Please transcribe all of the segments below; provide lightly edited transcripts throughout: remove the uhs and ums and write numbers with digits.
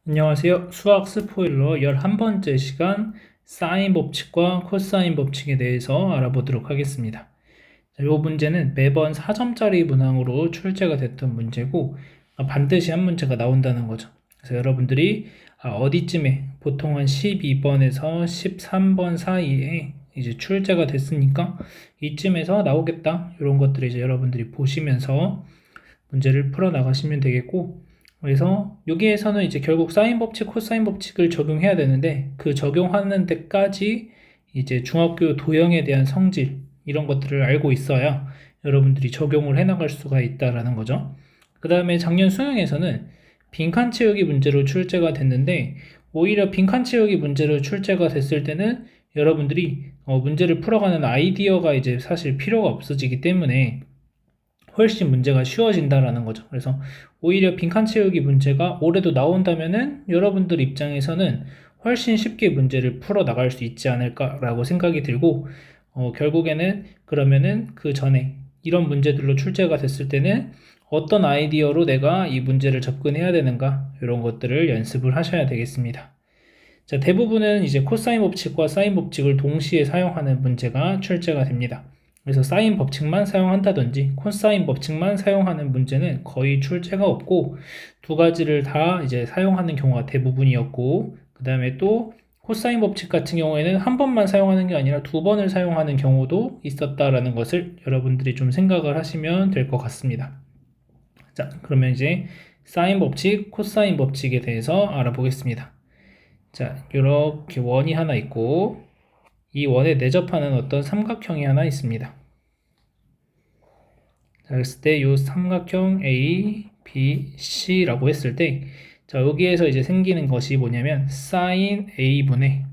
안녕하세요. 수학 스포일러 11번째 시간 사인 법칙과 코사인 법칙에 대해서 알아보도록 하겠습니다. 이 문제는 매번 4점짜리 문항으로 출제가 됐던 문제고 반드시 한 문제가 나온다는 거죠. 그래서 여러분들이 어디쯤에 보통 한 12번에서 13번 사이에 이제 출제가 됐으니까 이쯤에서 나오겠다. 이런 것들을 이제 여러분들이 보시면서 문제를 풀어 나가시면 되겠고, 그래서 여기에서는 이제 결국 사인 법칙, 코사인 법칙을 적용해야 되는데 그 적용하는 데까지 이제 중학교 도형에 대한 성질 이런 것들을 알고 있어야 여러분들이 적용을 해나갈 수가 있다라는 거죠. 그 다음에 작년 수능에서는 빈칸 채우기 문제로 출제가 됐는데 오히려 빈칸 채우기 문제로 출제가 됐을 때는 여러분들이 문제를 풀어가는 아이디어가 이제 사실 필요가 없어지기 때문에 훨씬 문제가 쉬워진다라는 거죠. 그래서 오히려 빈칸 채우기 문제가 올해도 나온다면은 여러분들 입장에서는 훨씬 쉽게 문제를 풀어 나갈 수 있지 않을까라고 생각이 들고, 결국에는 그러면은 그 전에 이런 문제들로 출제가 됐을 때는 어떤 아이디어로 내가 이 문제를 접근해야 되는가, 이런 것들을 연습을 하셔야 되겠습니다. 자, 대부분은 이제 코사인 법칙과 사인 법칙을 동시에 사용하는 문제가 출제가 됩니다. 그래서 사인 법칙만 사용한다든지 코사인 법칙만 사용하는 문제는 거의 출제가 없고, 두 가지를 다 이제 사용하는 경우가 대부분이었고, 그 다음에 또 코사인 법칙 같은 경우에는 한 번만 사용하는 게 아니라 두 번을 사용하는 경우도 있었다라는 것을 여러분들이 좀 생각을 하시면 될 것 같습니다. 자, 그러면 이제 사인 법칙, 코사인 법칙에 대해서 알아보겠습니다. 자, 이렇게 원이 하나 있고 이 원에 내접하는 어떤 삼각형이 하나 있습니다. 자, 그랬을 때 이 삼각형 A, B, C라고 했을 때, 자, 여기에서 이제 생기는 것이 뭐냐면 sin A분의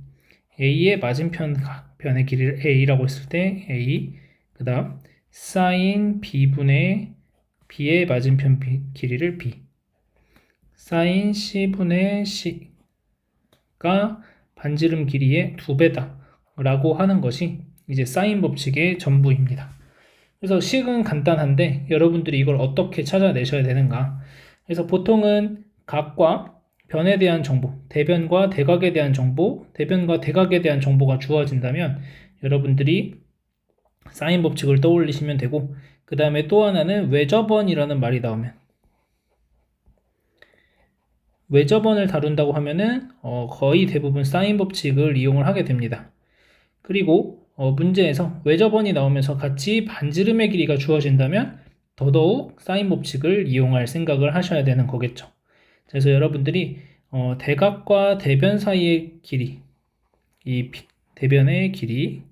A의 맞은편 변의 길이를 A라고 했을 때 A, 그 다음 sin B분의 B의 맞은편 길이를 B, sin C분의 C가 반지름 길이의 2배다 라고 하는 것이 이제 사인 법칙의 전부입니다. 그래서 식은 간단한데 여러분들이 이걸 어떻게 찾아내셔야 되는가. 그래서 보통은 각과 변에 대한 정보, 대변과 대각에 대한 정보, 대변과 대각에 대한 정보가 주어진다면 여러분들이 사인 법칙을 떠올리시면 되고, 그 다음에 또 하나는 외접원이라는 말이 나오면, 외접원을 다룬다고 하면은 거의 대부분 사인 법칙을 이용을 하게 됩니다. 그리고 문제에서 외접원이 나오면서 같이 반지름의 길이가 주어진다면 더더욱 사인 법칙을 이용할 생각을 하셔야 되는 거겠죠. 그래서 여러분들이 대각과 대변 사이의 길이, 이 대변의 길이,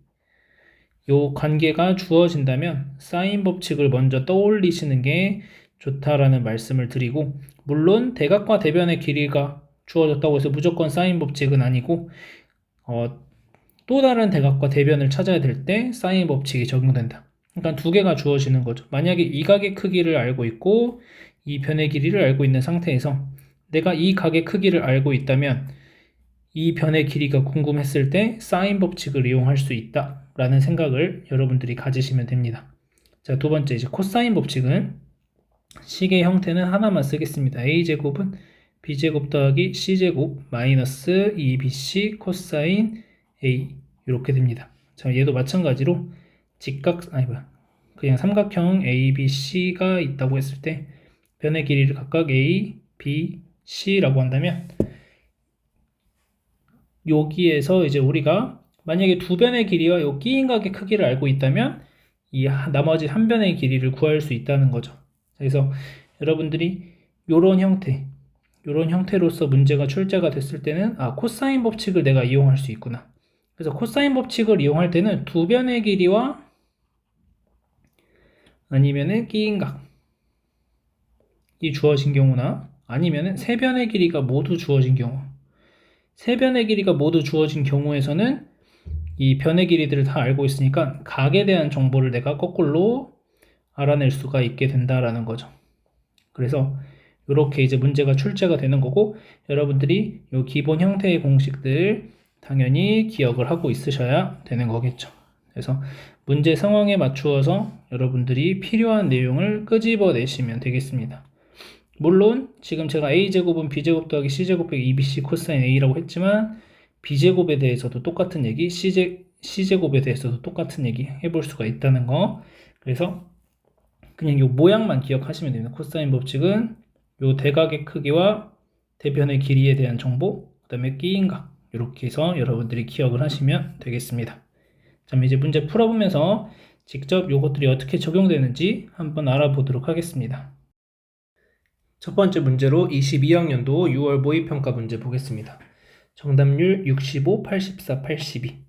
요 관계가 주어진다면 사인 법칙을 먼저 떠올리시는 게 좋다라는 말씀을 드리고, 물론 대각과 대변의 길이가 주어졌다고 해서 무조건 사인 법칙은 아니고 또 다른 대각과 대변을 찾아야 될 때 사인 법칙이 적용된다. 그러니까 두 개가 주어지는 거죠. 만약에 이 각의 크기를 알고 있고 이 변의 길이를 알고 있는 상태에서 내가 이 각의 크기를 알고 있다면 이 변의 길이가 궁금했을 때 사인 법칙을 이용할 수 있다라는 생각을 여러분들이 가지시면 됩니다. 자, 두 번째 이제 코사인 법칙은 식의 형태는 하나만 쓰겠습니다. a제곱은 b제곱 더하기 c제곱 마이너스 2bc 코사인 A 이렇게 됩니다. 자, 얘도 마찬가지로 그냥 삼각형 ABC가 있다고 했을 때 변의 길이를 각각 A, B, C라고 한다면 여기에서 이제 우리가 만약에 두 변의 길이와 요 끼인각의 크기를 알고 있다면 이 나머지 한 변의 길이를 구할 수 있다는 거죠. 그래서 여러분들이 요런 형태로서 문제가 출제가 됐을 때는 코사인 법칙을 내가 이용할 수 있구나. 그래서 코사인 법칙을 이용할 때는 두 변의 길이와 아니면은 끼인각이 주어진 경우나 아니면은 세 변의 길이가 모두 주어진 경우, 세 변의 길이가 모두 주어진 경우에서는 이 변의 길이들을 다 알고 있으니까 각에 대한 정보를 내가 거꾸로 알아낼 수가 있게 된다라는 거죠. 그래서 이렇게 이제 문제가 출제가 되는 거고, 여러분들이 이 기본 형태의 공식들 당연히 기억을 하고 있으셔야 되는 거겠죠. 그래서 문제 상황에 맞추어서 여러분들이 필요한 내용을 끄집어내시면 되겠습니다. 물론 지금 제가 a제곱은 b제곱 더하기 c제곱 빼기 2bc 코사인 a라고 했지만 b제곱에 대해서도 똑같은 얘기, c제곱에 대해서도 똑같은 얘기 해볼 수가 있다는 거. 그래서 그냥 이 모양만 기억하시면 됩니다. 코사인 법칙은 이 대각의 크기와 대변의 길이에 대한 정보, 그 다음에 끼인각 이렇게 해서 여러분들이 기억을 하시면 되겠습니다. 자, 이제 문제 풀어보면서 직접 이것들이 어떻게 적용되는지 한번 알아보도록 하겠습니다. 첫 번째 문제로 22학년도 6월 모의평가 문제 보겠습니다. 정답률 65, 84, 82.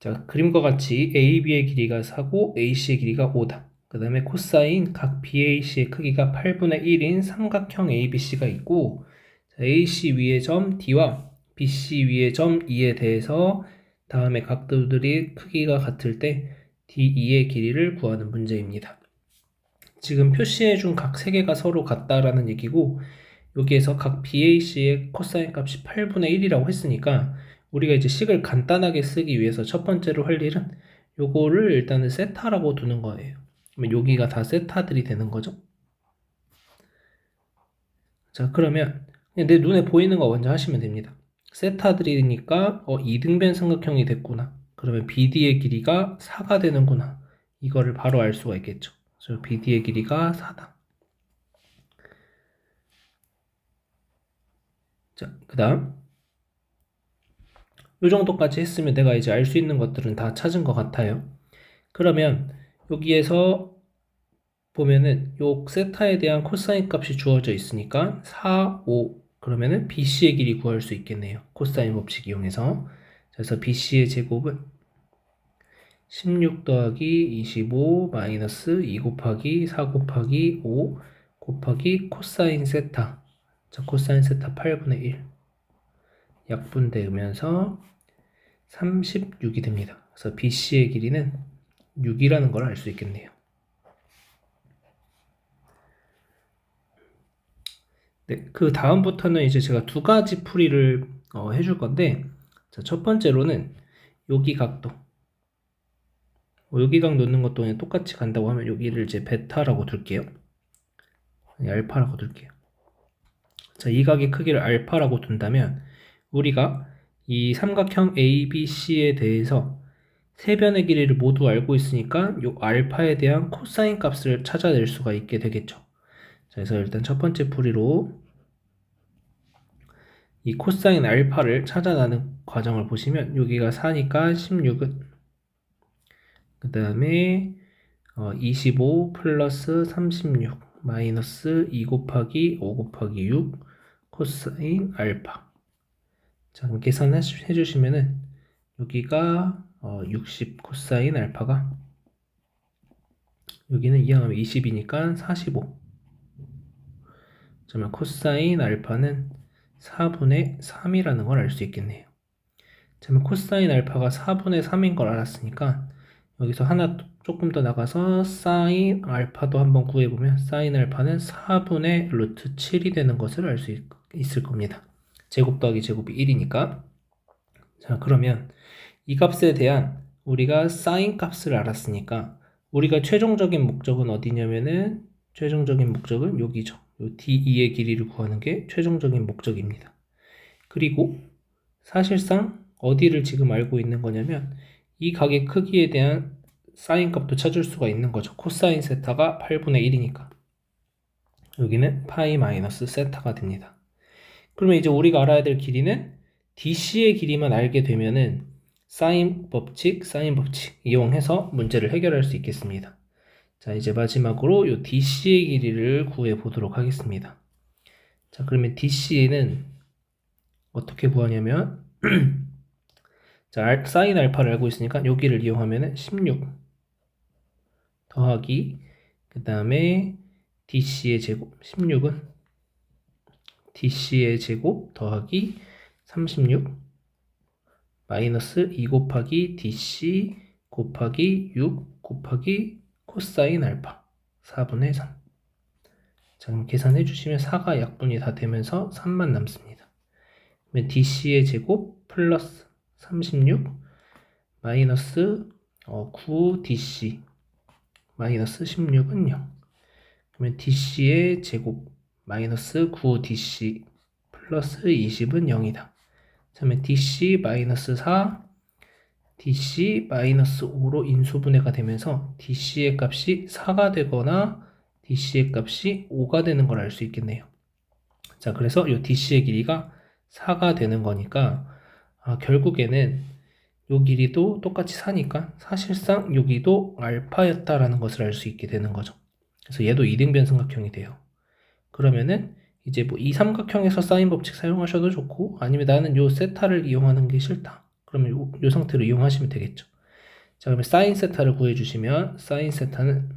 자, 그림과 같이 AB의 길이가 4고 AC의 길이가 5다. 그 다음에 코사인 각 BAC의 크기가 8분의 1인 삼각형 ABC가 있고, 자, AC 위의 점 D와 BC 위의 점 E에 대해서 다음에 각도들이 크기가 같을 때 DE의 길이를 구하는 문제입니다. 지금 표시해준 각 3개가 서로 같다라는 얘기고, 여기에서 각 BAC의 코사인 값이 8분의 1이라고 했으니까 우리가 이제 식을 간단하게 쓰기 위해서 첫 번째로 할 일은 요거를 일단은 세타라고 두는 거예요. 그러면 여기가 다 세타들이 되는 거죠. 자, 그러면 그냥 내 눈에 보이는 거 먼저 하시면 됩니다. 세타들이니까 이등변 삼각형이 됐구나. 그러면 BD의 길이가 4가 되는구나. 이거를 바로 알 수가 있겠죠. 그래서 BD의 길이가 4다. 자, 그 다음 이 정도까지 했으면 내가 이제 알 수 있는 것들은 다 찾은 것 같아요. 그러면 여기에서 보면은 요 세타에 대한 코사인 값이 주어져 있으니까 4, 5 그러면은 BC의 길이 구할 수 있겠네요. 코사인 법칙 이용해서. 그래서 BC의 제곱은 16 더하기 25 마이너스 2 곱하기 4 곱하기 5 곱하기 코사인 세타. 자, 코사인 세타 8분의 1 약분되면서 36이 됩니다. 그래서 BC의 길이는 6이라는 걸 알 수 있겠네요. 네, 그 다음부터는 이제 제가 두 가지 풀이를 해줄 건데, 자, 첫 번째로는 여기 각도. 여기 각 놓는 것도 그냥 똑같이 간다고 하면 여기를 이제 베타라고 둘게요. 아니, 알파라고 둘게요. 자, 이 각의 크기를 알파라고 둔다면 우리가 이 삼각형 ABC에 대해서 세 변의 길이를 모두 알고 있으니까 이 알파에 대한 코사인 값을 찾아낼 수가 있게 되겠죠. 자, 그래서 일단 첫 번째 풀이로 이 코사인 알파를 찾아내는 과정을 보시면 여기가 4니까 16은 그 다음에 25 플러스 36 마이너스 2 곱하기 5 곱하기 6 코사인 알파. 자, 그럼 계산해 주시면은 여기가 60 코사인 알파가 여기는 이항하면 20이니까 45. 그러면 코사인 알파는 4분의 3이라는 걸 알 수 있겠네요. 그러면 코사인 알파가 4분의 3인 걸 알았으니까 여기서 하나 조금 더 나가서 사인 알파도 한번 구해보면 사인 알파는 4분의 루트 7이 되는 것을 알 수 있을 겁니다. 제곱 더하기 제곱이 1이니까. 자, 그러면 이 값에 대한 우리가 사인 값을 알았으니까 우리가 최종적인 목적은 어디냐면은 최종적인 목적은 여기죠. 요 DE의 길이를 구하는 게 최종적인 목적입니다. 그리고 사실상 어디를 지금 알고 있는 거냐면 이 각의 크기에 대한 사인 값도 찾을 수가 있는 거죠. 코사인 세타가 8분의 1이니까 여기는 파이 마이너스 세타가 됩니다. 그러면 이제 우리가 알아야 될 길이는 DC의 길이만 알게 되면은 사인 법칙 이용해서 문제를 해결할 수 있겠습니다. 자, 이제 마지막으로 이 DC의 길이를 구해 보도록 하겠습니다. 자, 그러면 DC는 어떻게 구하냐면 자, 사인 알파를 알고 있으니까 여기를 이용하면 16 더하기 그 다음에 DC의 제곱 16은 DC의 제곱 더하기 36 마이너스 2 곱하기 DC 곱하기 6 곱하기 코사인 알파 4분의 3. 자, 그럼 계산해 주시면 4가 약분이 다 되면서 3만 남습니다. 그러면 DC의 제곱 플러스 36 마이너스 9DC 마이너스 16은 0. 그러면 DC의 제곱 마이너스 9dc 플러스 20은 0이다. 그러면 dc 마이너스 4, dc 마이너스 5로 인수분해가 되면서 dc의 값이 4가 되거나 dc의 값이 5가 되는 걸 알 수 있겠네요. 자, 그래서 이 dc의 길이가 4가 되는 거니까 결국에는 요 길이도 똑같이 4니까 사실상 여기도 알파였다라는 것을 알 수 있게 되는 거죠. 그래서 얘도 이등변 삼각형이 돼요. 그러면은 이제 뭐 이 삼각형에서 사인 법칙 사용하셔도 좋고, 아니면 나는 요 세타를 이용하는 게 싫다, 그러면 요 상태로 이용하시면 되겠죠. 자, 그러면 사인 세타를 구해주시면 사인 세타는,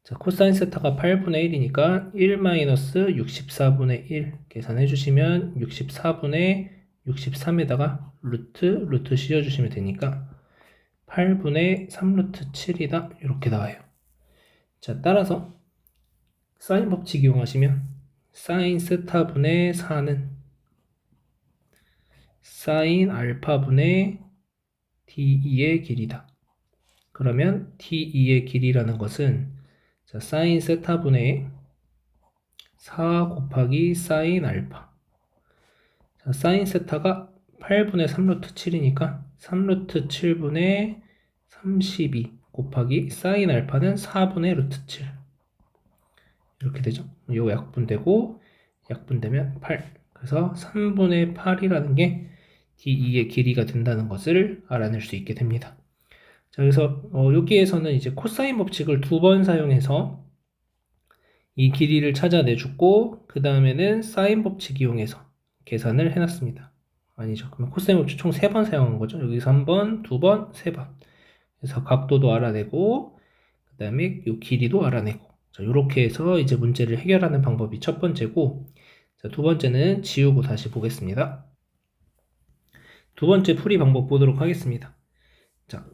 자, 코사인 세타가 8분의 1이니까 1-64분의 1 계산해 주시면 64분의 63에다가 루트 씌워주시면 되니까 8분의 3루트 7이다 이렇게 나와요. 자, 따라서 사인 법칙 이용하시면 사인 세타분의 4는 사인 알파분의 d2의 길이다. 그러면 d2의 길이라는 것은, 자, 사인 세타분의 4 곱하기 사인 알파. 자, 사인 세타가 8분의 3루트 7이니까 3루트 7분의 32 곱하기 사인 알파는 4분의 루트 7 이렇게 되죠. 요 약분되고 약분되면 8. 그래서 3분의 8이라는 게 d2의 길이가 된다는 것을 알아낼 수 있게 됩니다. 자, 그래서 여기에서는 이제 코사인 법칙을 2번 사용해서 이 길이를 찾아내주고, 그 다음에는 사인 법칙 이용해서 계산을 해놨습니다. 아니죠. 그러면 코사인 법칙 총 3번 사용한 거죠. 여기서 1번, 2번, 3번. 그래서 각도도 알아내고, 그 다음에 이 길이도 알아내고. 자, 이렇게 해서 이제 문제를 해결하는 방법이 첫 번째고, 자, 두 번째는 지우고 다시 보겠습니다. 두 번째 풀이 방법 보도록 하겠습니다. 자,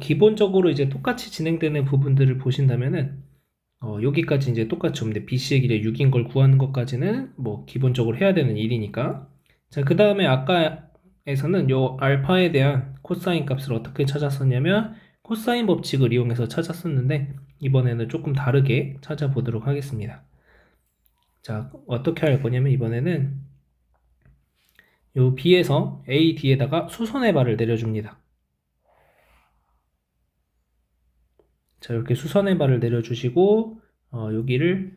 기본적으로 이제 똑같이 진행되는 부분들을 보신다면은, 여기까지 이제 똑같이 없는데 BC의 길이 6인 걸 구하는 것까지는 뭐 기본적으로 해야 되는 일이니까. 자, 그 다음에 아까에서는 요 알파에 대한 코사인 값을 어떻게 찾았었냐면 코사인 법칙을 이용해서 찾았었는데, 이번에는 조금 다르게 찾아보도록 하겠습니다. 자, 어떻게 할 거냐면 이번에는 요 B에서 A, D에다가 수선의 발을 내려줍니다. 자, 이렇게 수선의 발을 내려주시고 여기를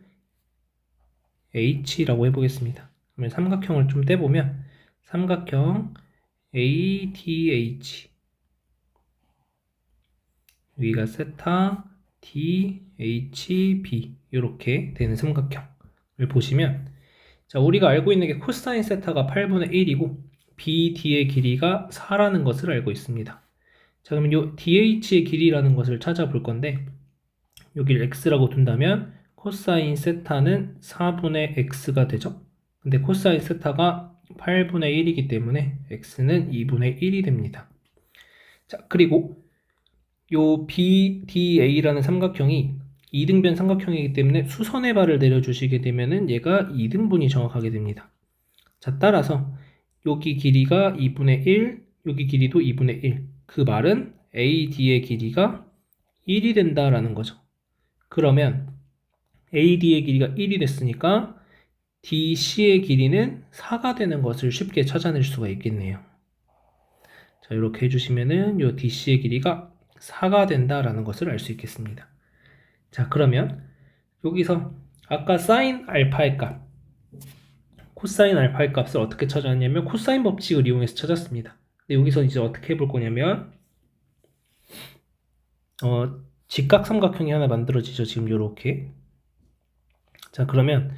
H라고 해보겠습니다. 그러면 삼각형을 좀 떼보면 삼각형 ADH, 여기가 세타 DHB 이렇게 되는 삼각형을 보시면, 자, 우리가 알고 있는 게 코사인 세타가 8분의 1이고 BD의 길이가 4라는 것을 알고 있습니다. 자, 그러면 요 DH의 길이라는 것을 찾아볼 건데, 여기를 X라고 둔다면 코사인 세타는 4분의 X가 되죠. 근데 코사인 세타가 8분의 1이기 때문에 X는 2분의 1이 됩니다. 자, 그리고 요 BDA라는 삼각형이 이등변 삼각형이기 때문에 수선의 발을 내려주시게 되면은 얘가 2등분이 정확하게 됩니다. 자, 따라서 여기 길이가 2분의 1, 여기 길이도 2분의 1. 그 말은 AD의 길이가 1이 된다라는 거죠. 그러면 AD의 길이가 1이 됐으니까 DC의 길이는 4가 되는 것을 쉽게 찾아낼 수가 있겠네요. 자, 이렇게 해주시면은 요 DC의 길이가 4가 된다라는 것을 알 수 있겠습니다. 자, 그러면 여기서 아까 사인 알파의 값, 코사인 알파의 값을 어떻게 찾았냐면 코사인 법칙을 이용해서 찾았습니다. 근데 여기서 이제 어떻게 해볼 거냐면 직각 삼각형이 하나 만들어지죠. 지금 요렇게. 자, 그러면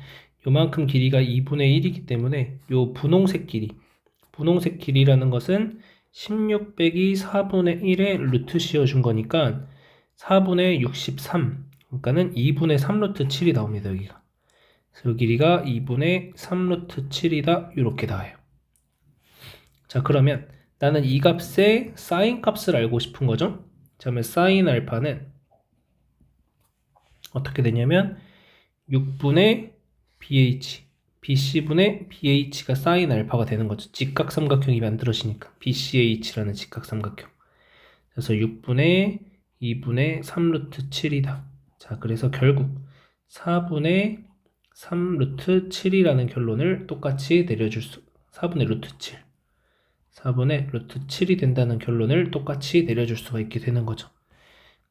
요만큼 길이가 2분의 1이기 때문에 요 분홍색 길이라는 것은 16 빼기 4분의 1에 루트 씌워준 거니까 4분의 63, 그러니까는 2분의 3루트 7이 나옵니다. 여기가. 그래서 요 길이가 2분의 3루트 7이다 이렇게 나와요. 자, 그러면 나는 이 값의 사인 값을 알고 싶은 거죠. 자, 그러면 사인 알파는 어떻게 되냐면 6분의 BH, BC분의 BH가 사인 알파가 되는 거죠. 직각 삼각형이 만들어지니까 BCH라는 직각 삼각형. 그래서 6분의 2분의 3루트 7이다. 자, 그래서 결국 4분의 3 루트 7이라는 결론을 똑같이 내려줄 수, 4분의 루트 7. 4분의 루트 7이 된다는 결론을 똑같이 내려줄 수가 있게 되는 거죠.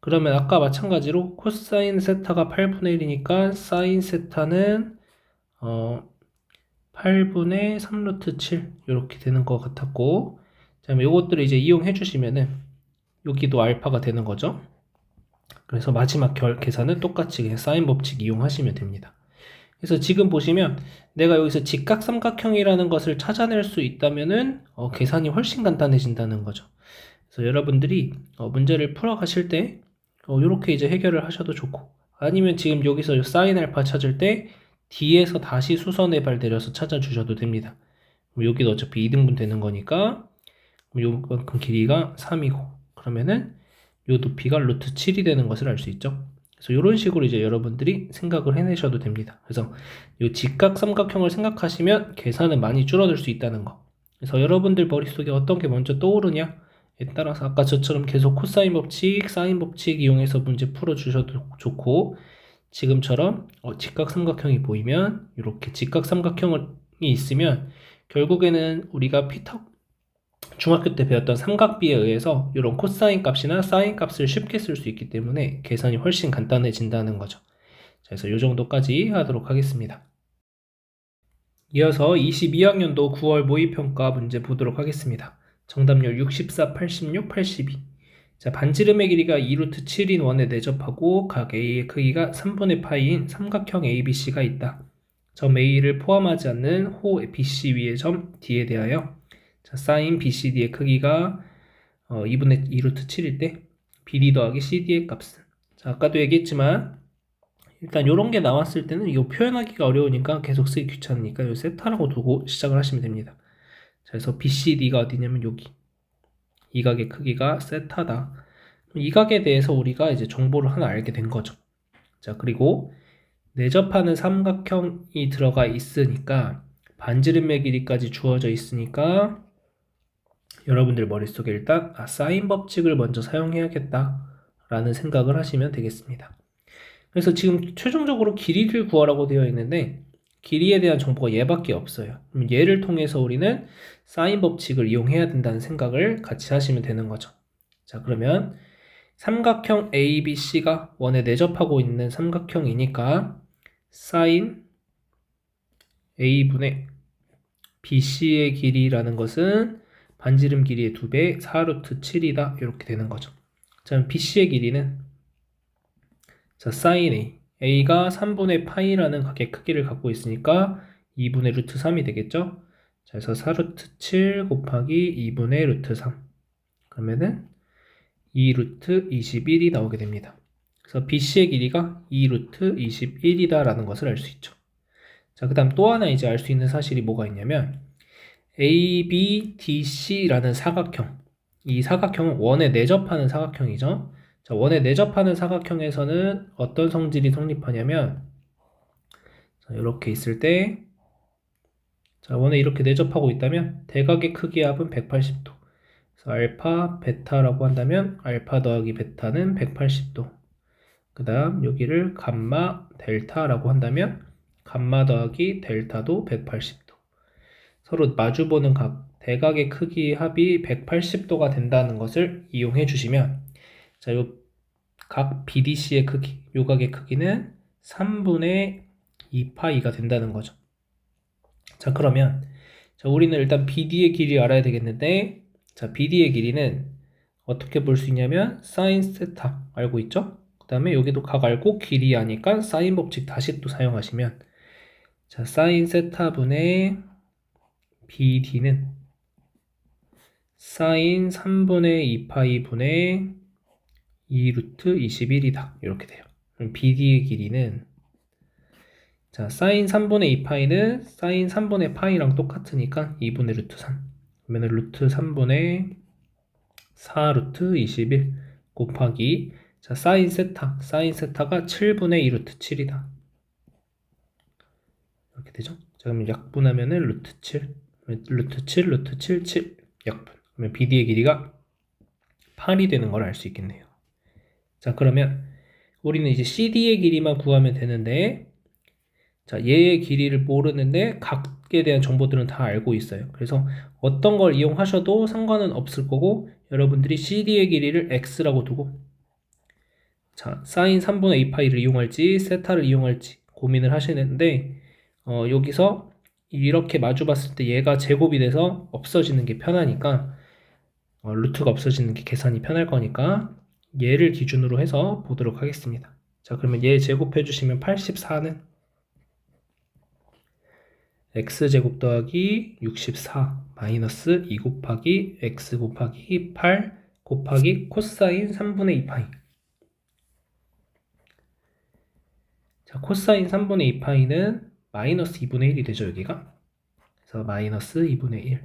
그러면 아까 마찬가지로 코사인 세타가 8분의 1이니까 사인 세타는 8분의 3 루트 7 이렇게 되는 것 같았고, 자, 이것들을 이제 이용해 주시면은 여기도 알파가 되는 거죠. 그래서 마지막 계산은 똑같이 그냥 사인 법칙 이용하시면 됩니다. 그래서 지금 보시면 내가 여기서 직각삼각형이라는 것을 찾아낼 수 있다면은 계산이 훨씬 간단해진다는 거죠. 그래서 여러분들이 문제를 풀어 가실 때 이렇게 이제 해결을 하셔도 좋고, 아니면 지금 여기서 사인 알파 찾을 때 D에서 다시 수선의 내려서 찾아주셔도 됩니다. 여기도 어차피 2등분 되는 거니까 요만큼 길이가 3이고, 그러면은 요 높이가 루트 7이 되는 것을 알 수 있죠. 그래서 이런 식으로 이제 여러분들이 생각을 해내셔도 됩니다. 그래서 이 직각삼각형을 생각하시면 계산은 많이 줄어들 수 있다는 거. 그래서 여러분들 머릿속에 어떤 게 먼저 떠오르냐에 따라서 아까 저처럼 계속 코사인 법칙, 사인 법칙 이용해서 문제 풀어주셔도 좋고, 지금처럼 직각삼각형이 보이면 이렇게 직각삼각형이 있으면 결국에는 우리가 중학교 때 배웠던 삼각비에 의해서 이런 코사인 값이나 사인 값을 쉽게 쓸 수 있기 때문에 계산이 훨씬 간단해진다는 거죠. 자, 그래서 이 정도까지 하도록 하겠습니다. 이어서 22학년도 9월 모의평가 문제 보도록 하겠습니다. 정답률 64, 86, 82. 자, 반지름의 길이가 2루트 7인 원에 내접하고 각 A의 크기가 3분의 파이인 삼각형 ABC가 있다. 점 A를 포함하지 않는 호 BC 위의 점 D에 대하여 자, 사인 BCD의 크기가 2분의 2루트 7일 때 BD 더하기 CD의 값은, 자, 아까도 얘기했지만 일단 이런 게 나왔을 때는 이거 표현하기가 어려우니까 계속 쓰기 귀찮으니까 이 세타라고 두고 시작을 하시면 됩니다. 자, 그래서 BCD가 어디냐면 여기 이 각의 크기가 세타다. 이 각에 대해서 우리가 이제 정보를 하나 알게 된 거죠. 자, 그리고 내접하는 삼각형이 들어가 있으니까 반지름의 길이까지 주어져 있으니까 여러분들 머릿속에 일단 사인 법칙을 먼저 사용해야겠다 라는 생각을 하시면 되겠습니다. 그래서 지금 최종적으로 길이를 구하라고 되어 있는데 길이에 대한 정보가 얘밖에 없어요. 그럼 얘를 통해서 우리는 사인 법칙을 이용해야 된다는 생각을 같이 하시면 되는 거죠. 자, 그러면 삼각형 ABC가 원에 내접하고 있는 삼각형이니까 사인 A분의 BC의 길이라는 것은 반지름 길이의 2배 4루트 7이다 이렇게 되는 거죠. 자, BC의 길이는 자, 사인 A A가 3분의 파이라는 각의 크기를 갖고 있으니까 2분의 루트 3이 되겠죠. 자, 그래서 4루트 7 곱하기 2분의 루트 3 그러면은 2루트 21이 나오게 됩니다. 그래서 BC의 길이가 2루트 21이다 라는 것을 알 수 있죠. 자, 그 다음 또 하나 이제 알 수 있는 사실이 뭐가 있냐면 ABDC라는 사각형, 이 사각형은 원에 내접하는 사각형이죠. 자, 원에 내접하는 사각형에서는 어떤 성질이 성립하냐면 자, 이렇게 있을 때 자, 원에 이렇게 내접하고 있다면 대각의 크기의 합은 180도. 그래서 알파, 베타라고 한다면 알파 더하기 베타는 180도. 그 다음 여기를 감마, 델타라고 한다면 감마 더하기 델타도 180도. 서로 마주보는 각, 대각의 크기의 합이 180도가 된다는 것을 이용해 주시면 자, 요 각 BDC의 크기, 요 각의 크기는 3분의 2파이가 된다는 거죠. 자, 그러면 자, 우리는 일단 BD의 길이 알아야 되겠는데 자, BD의 길이는 어떻게 볼 수 있냐면 사인 세타 알고 있죠? 그 다음에 여기도 각 알고 길이 아니까 사인 법칙 다시 또 사용하시면 자, 사인 세타분의 BD는 사인 3분의 2파이 분의 2루트 21이다 이렇게 돼요. 그럼 BD의 길이는 자, 사인 3분의 2파이는 사인 3분의 파이랑 똑같으니까 2분의 루트 3 그러면 루트 3분의 4 루트 21 곱하기 자, 사인 세타가 7분의 2 루트 7이다 이렇게 되죠. 자, 그러면 약분하면은 루트 7 루트 7 루트 7 7 약분 그러면 BD의 길이가 8이 되는 걸 알 수 있겠네요. 자, 그러면 우리는 이제 CD의 길이만 구하면 되는데, 자, 얘의 길이를 모르는데 각에 대한 정보들은 다 알고 있어요. 그래서 어떤 걸 이용하셔도 상관은 없을 거고, 여러분들이 CD의 길이를 X라고 두고, 자, 사인 3분의 2파이를 이용할지 세타를 이용할지 고민을 하시는데, 여기서 이렇게 마주 봤을 때 얘가 제곱이 돼서 없어지는 게 편하니까, 루트가 없어지는 게 계산이 편할 거니까 얘를 기준으로 해서 보도록 하겠습니다. 자, 그러면 얘 제곱해 주시면 84는 x제곱 더하기 64 마이너스 2 곱하기 x 곱하기 8 곱하기 코사인 3분의 2파이. 자, 코사인 3분의 2파이는 마이너스 2분의 1이 되죠, 여기가. 그래서 마이너스 2분의 1.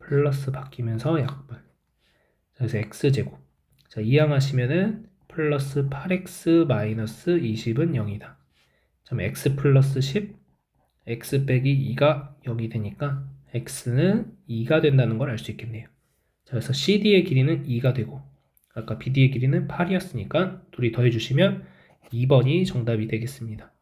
플러스 바뀌면서 약분. 그래서 x제곱. 자, 이항하시면은 플러스 8x 마이너스 20은 0이다. 그럼 x 플러스 10, x 빼기 2가 0이 되니까 x는 2가 된다는 걸 알 수 있겠네요. 자, 그래서 CD의 길이는 2가 되고 아까 BD의 길이는 8이었으니까 둘이 더해주시면 2번이 정답이 되겠습니다.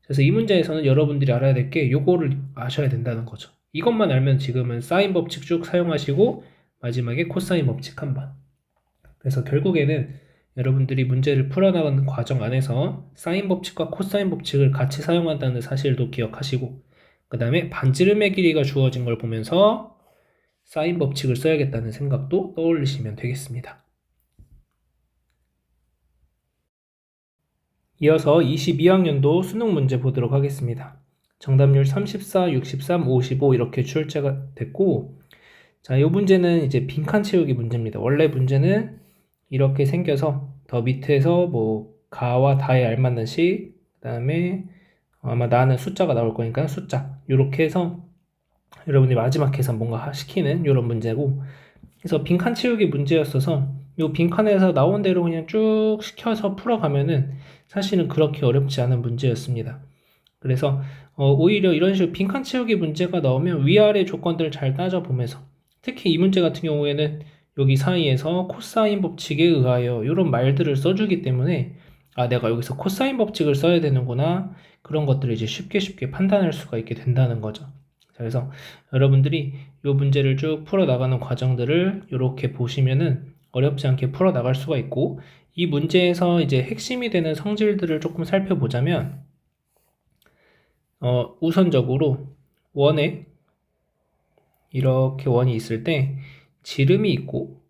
그래서 이 문제에서는 여러분들이 알아야 될 게 요거를 아셔야 된다는 거죠. 이것만 알면 지금은 사인 법칙 쭉 사용하시고 마지막에 코사인 법칙 한번. 그래서 결국에는 여러분들이 문제를 풀어나가는 과정 안에서 사인 법칙과 코사인 법칙을 같이 사용한다는 사실도 기억하시고, 그 다음에 반지름의 길이가 주어진 걸 보면서 사인 법칙을 써야겠다는 생각도 떠올리시면 되겠습니다. 이어서 22학년도 수능 문제 보도록 하겠습니다. 정답률 34, 63, 55 이렇게 출제가 됐고, 자, 이 문제는 이제 빈칸 채우기 문제입니다. 원래 문제는 이렇게 생겨서 더 밑에서 뭐 가와 다에 알맞는 시, 그 다음에 아마 나는 숫자가 나올 거니까 숫자 이렇게 해서 여러분이 마지막 해서 뭔가 시키는 이런 문제고, 그래서 빈칸 채우기 문제였어서 이 빈칸에서 나온 대로 그냥 쭉 시켜서 풀어가면은 사실은 그렇게 어렵지 않은 문제였습니다. 그래서 오히려 이런 식으로 빈칸 채우기 문제가 나오면 위아래 조건들을 잘 따져보면서, 특히 이 문제 같은 경우에는 여기 사이에서 코사인 법칙에 의하여 이런 말들을 써주기 때문에 아, 내가 여기서 코사인 법칙을 써야 되는구나, 그런 것들을 이제 쉽게 판단할 수가 있게 된다는 거죠. 그래서 여러분들이 이 문제를 쭉 풀어나가는 과정들을 이렇게 보시면은 어렵지 않게 풀어나갈 수가 있고, 이 문제에서 이제 핵심이 되는 성질들을 조금 살펴보자면, 우선적으로 원에 이렇게 원이 있을 때 지름이 있고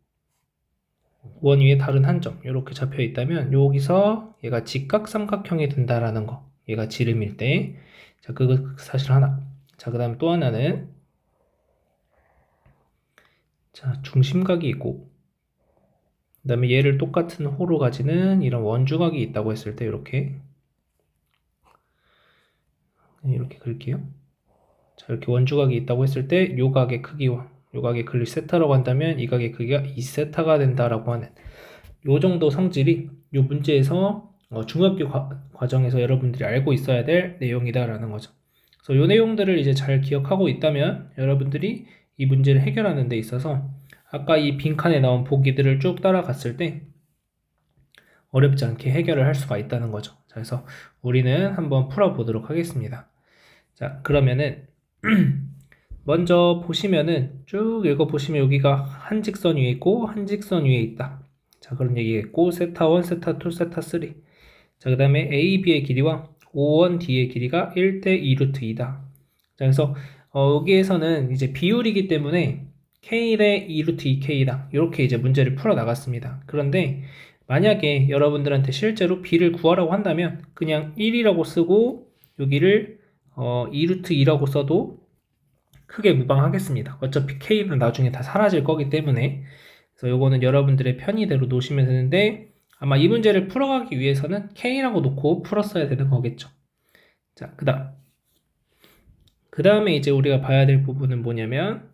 원 위에 다른 한 점 이렇게 잡혀 있다면 여기서 얘가 직각삼각형이 된다라는 거, 얘가 지름일 때. 자, 그거 사실 하나. 자, 그 다음에 또 하나는, 자, 중심각이 있고 그 다음에 얘를 똑같은 호로 가지는 이런 원주각이 있다고 했을 때 이렇게 그릴게요. 자, 이렇게 원주각이 있다고 했을 때 요 각의 크기와 요 각의 크기를 세타라고 한다면 이 각의 크기가 2세타가 된다라고 하는 요 정도 성질이 요 문제에서 중학교 과정에서 여러분들이 알고 있어야 될 내용이다라는 거죠. 그래서 요 내용들을 이제 잘 기억하고 있다면 여러분들이 이 문제를 해결하는 데 있어서 아까 이 빈칸에 나온 보기들을 쭉 따라갔을 때 어렵지 않게 해결을 할 수가 있다는 거죠. 자, 그래서 우리는 한번 풀어보도록 하겠습니다. 자, 그러면은 먼저 보시면은 쭉 읽어보시면 여기가 한 직선 위에 있고 한 직선 위에 있다. 자, 그런 얘기겠고 세타 1, 세타 2, 세타 3. 자, 그 다음에 AB의 길이와 O1D의 길이가 1대 2루트 2다. 자, 그래서 여기에서는 이제 비율이기 때문에 K대 2루트 2K다. 이렇게 이제 문제를 풀어 나갔습니다. 그런데 만약에 여러분들한테 실제로 B를 구하라고 한다면 그냥 1이라고 쓰고 여기를 2루트 2라고 써도 크게 무방하겠습니다. 어차피 K는 나중에 다 사라질 거기 때문에. 그래서 요거는 여러분들의 편의대로 놓으시면 되는데 아마 이 문제를 풀어가기 위해서는 K라고 놓고 풀었어야 되는 거겠죠. 자, 그 다음에 이제 우리가 봐야 될 부분은 뭐냐면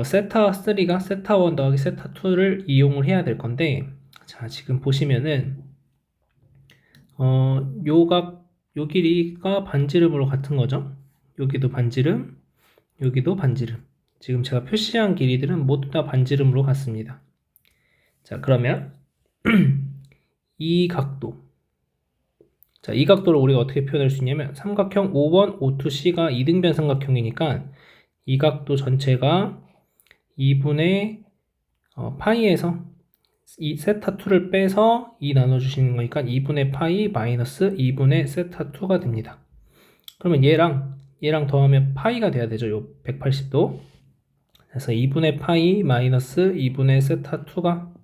세타 3가 세타 1 더하기 세타 2를 이용을 해야 될 건데, 자, 지금 보시면은 요 길이가 반지름으로 같은 거죠. 여기도 반지름, 여기도 반지름. 지금 제가 표시한 길이들은 모두 다 반지름으로 같습니다. 자, 그러면 이 각도. 자, 이 각도를 우리가 어떻게 표현할 수 있냐면 삼각형 O1, O2C가 이등변 삼각형이니까 이 각도 전체가 2분의 파이에서 이 세타2를 빼서 2 나눠주시는 거니까 2분의 파이 마이너스 2분의 세타2가 됩니다. 그러면 얘랑 더하면 파이가 돼야 되죠. 요 180도. 그래서 2분의 파이 마이너스 2분의 세타2가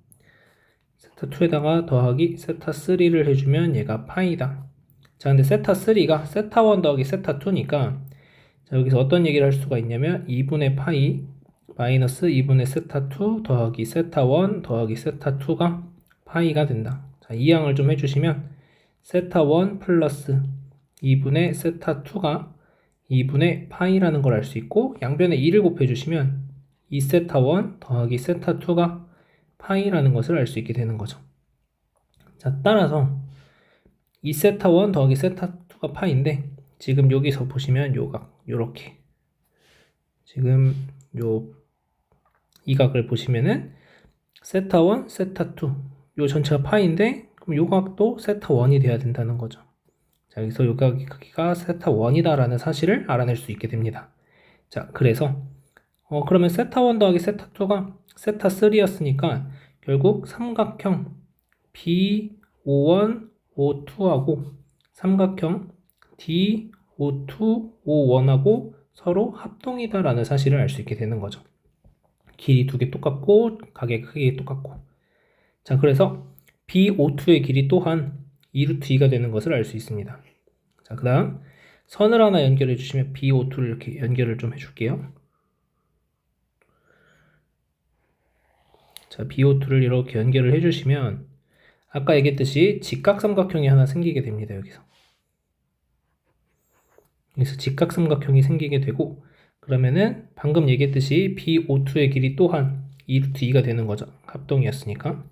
세타2에다가 더하기 세타3를 해주면 얘가 파이다. 자, 근데 세타3가 세타1 더하기 세타2니까 자, 여기서 어떤 얘기를 할 수가 있냐면 2분의 파이 마이너스 2분의 세타2 더하기 세타1 더하기 세타2가 파이가 된다. 자, 이항을 좀 해주시면 세타1 플러스 2분의 세타2가 2분의 파이라는 걸 알 수 있고 양변에 2를 곱해주시면 2세타1 더하기 세타2가 파이라는 것을 알 수 있게 되는 거죠. 자, 따라서 2세타1 더하기 세타2가 파이인데 지금 여기서 보시면 요렇게 지금 이 각을 보시면은 세타1, 세타2 요 전체가 파이인데 그럼 요 각도 세타1이 돼야 된다는 거죠. 자, 여기서 요 각의 크기가 세타1이다 라는 사실을 알아낼 수 있게 됩니다. 자, 그래서 그러면 세타1 더하기 세타2가 세타3였으니까 결국 삼각형 B51, O2하고 삼각형 D52, O1하고 서로 합동이다 라는 사실을 알 수 있게 되는 거죠. 길이 두 개 똑같고 각의 크기 똑같고. 자, 그래서 B52의 길이 또한 2루트 2가 되는 것을 알 수 있습니다. 자, 그 다음 선을 하나 연결해 주시면 B52를 이렇게 연결을 좀 해줄게요. 자, B52를 이렇게 연결을 해주시면 아까 얘기했듯이 직각삼각형이 하나 생기게 됩니다. 여기서 직각삼각형이 생기게 되고 그러면은 방금 얘기했듯이 B52의 길이 또한 2루트 2가 되는 거죠. 합동이었으니까.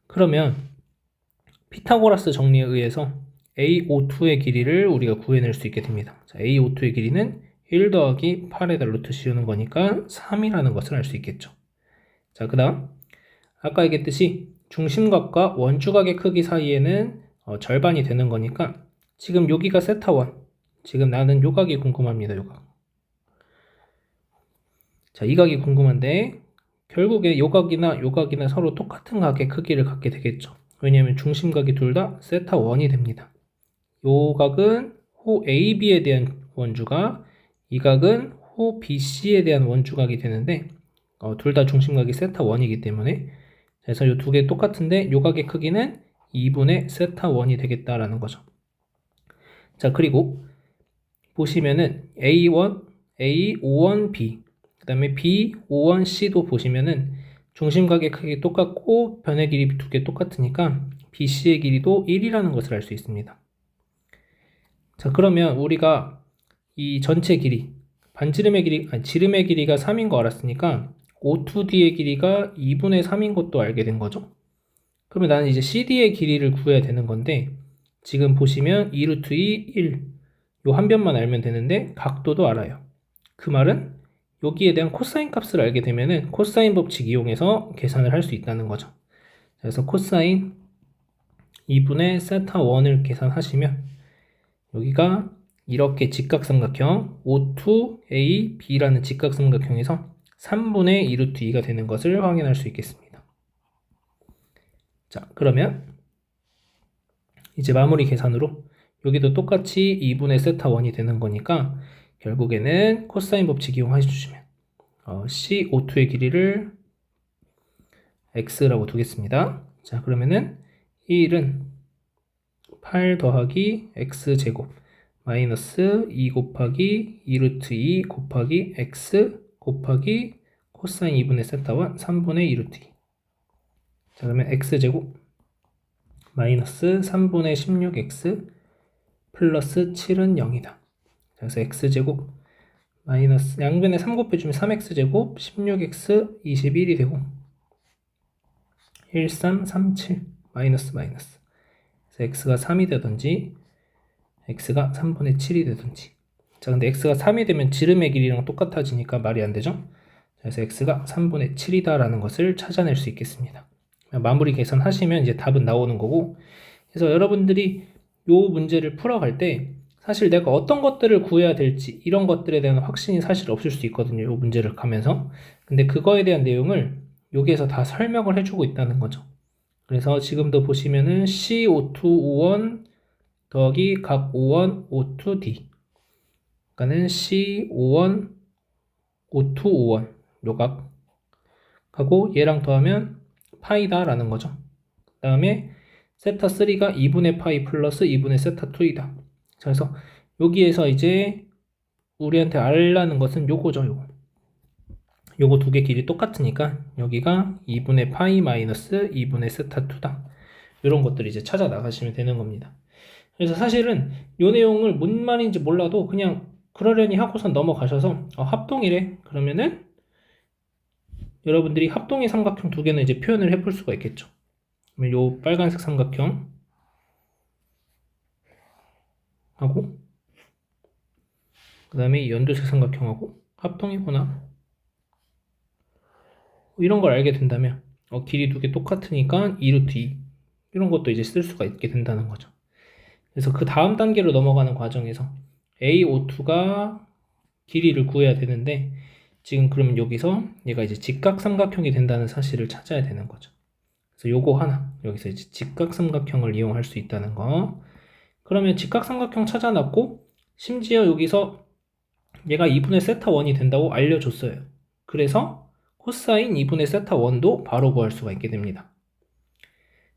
그러면 피타고라스 정리에 의해서 A52의 길이를 우리가 구해낼 수 있게 됩니다. 자, A52의 길이는 1 더하기 8에다 루트 씌우는 거니까 3이라는 것을 알 수 있겠죠. 자, 그 다음 아까 얘기했듯이 중심각과 원주각의 크기 사이에는 절반이 되는 거니까 지금 여기가 세타1 지금 나는 요 각이 궁금합니다. 요 각. 자, 이 각이 궁금한데 결국에 요 각이나 서로 똑같은 각의 크기를 갖게 되겠죠. 왜냐하면 중심각이 둘 다 세타1이 됩니다. 요 각은 호 AB에 대한 원주각, 이 각은 호 BC에 대한 원주각이 되는데 둘 다 중심각이 세타1이기 때문에 그래서 이 두 개 똑같은데 요 각의 크기는 2분의 세타1이 되겠다라는 거죠. 자, 그리고 보시면은 A1, A51B 그 다음에 B51C도 보시면은 중심각의 크기 똑같고 변의 길이 두 개 똑같으니까 BC의 길이도 1이라는 것을 알 수 있습니다. 자, 그러면 우리가 이 전체 길이 지름의 길이가 3인 거 알았으니까 O2D의 길이가 2분의 3인 것도 알게 된 거죠. 그러면 나는 이제 CD의 길이를 구해야 되는 건데 지금 보시면 2루트 2, 1 요 한 변만 알면 되는데 각도도 알아요. 그 말은 여기에 대한 코사인 값을 알게 되면은 코사인 법칙 이용해서 계산을 할 수 있다는 거죠. 그래서 코사인 2분의 세타1을 계산하시면 여기가 이렇게 직각삼각형 O2AB라는 직각삼각형에서 3분의 2루트 2가 되는 것을 확인할 수 있겠습니다. 자, 그러면 이제 마무리 계산으로 여기도 똑같이 2분의 세타1이 되는 거니까 결국에는 코사인 법칙 이용해주시면 CO2의 길이를 x라고 두겠습니다. 자, 그러면은 1은 8 더하기 x제곱 마이너스 2 곱하기 2루트 2 곱하기 x 곱하기 코사인 2분의 세타1 3분의 2루트 2. 자, 그러면 x제곱 마이너스 3분의 16x 플러스 7은 0이다. 그래서 x제곱 마이너스 양변에 3 곱해주면 3x제곱 16x 21이 되고 1337 마이너스 그래서 x가 3이 되든지 x가 3분의 7이 되든지. 자, 근데 x가 3이 되면 지름의 길이랑 똑같아지니까 말이 안 되죠. 그래서 x가 3분의 7이다 라는 것을 찾아낼 수 있겠습니다. 마무리 계산하시면 이제 답은 나오는 거고. 그래서 여러분들이 요 문제를 풀어갈 때 사실 내가 어떤 것들을 구해야 될지 이런 것들에 대한 확신이 사실 없을 수 있거든요. 요 문제를 가면서. 근데 그거에 대한 내용을 여기에서 다 설명을 해주고 있다는 거죠. 그래서 지금도 보시면은 CO2 5원 더하기 각 5원 O2D. 그러니까는 C5원 O2 5원 요각 하고 얘랑 더하면 파이다라는 거죠. 그 다음에 세타 3가 2분의 파이 플러스 2분의 세타 2이다. 그래서 여기에서 이제 우리한테 알라는 것은 요거죠. 요거 두 개 길이 똑같으니까 여기가 2분의 파이 마이너스 2분의 세타 2다. 이런 것들 이제 찾아 나가시면 되는 겁니다. 그래서 사실은 요 내용을 뭔 말인지 몰라도 그냥 그러려니 하고선 넘어가셔서 합동이래 그러면은 여러분들이 합동의 삼각형 두 개는 이제 표현을 해볼 수가 있겠죠. 그러면 요 빨간색 삼각형 하고 그 다음에 연두색 삼각형하고 합동이구나 이런 걸 알게 된다면 길이 두 개 똑같으니까 2루트 2 이런 것도 이제 쓸 수가 있게 된다는 거죠. 그래서 그 다음 단계로 넘어가는 과정에서 AO2가 길이를 구해야 되는데 지금 그러면 여기서 얘가 이제 직각삼각형이 된다는 사실을 찾아야 되는 거죠. 그래서 요거 하나 여기서 이제 직각삼각형을 이용할 수 있다는 거. 그러면 직각삼각형 찾아놨고 심지어 여기서 얘가 2분의 세타 1이 된다고 알려줬어요. 그래서 코사인 2분의 세타 1도 바로 구할 수가 있게 됩니다.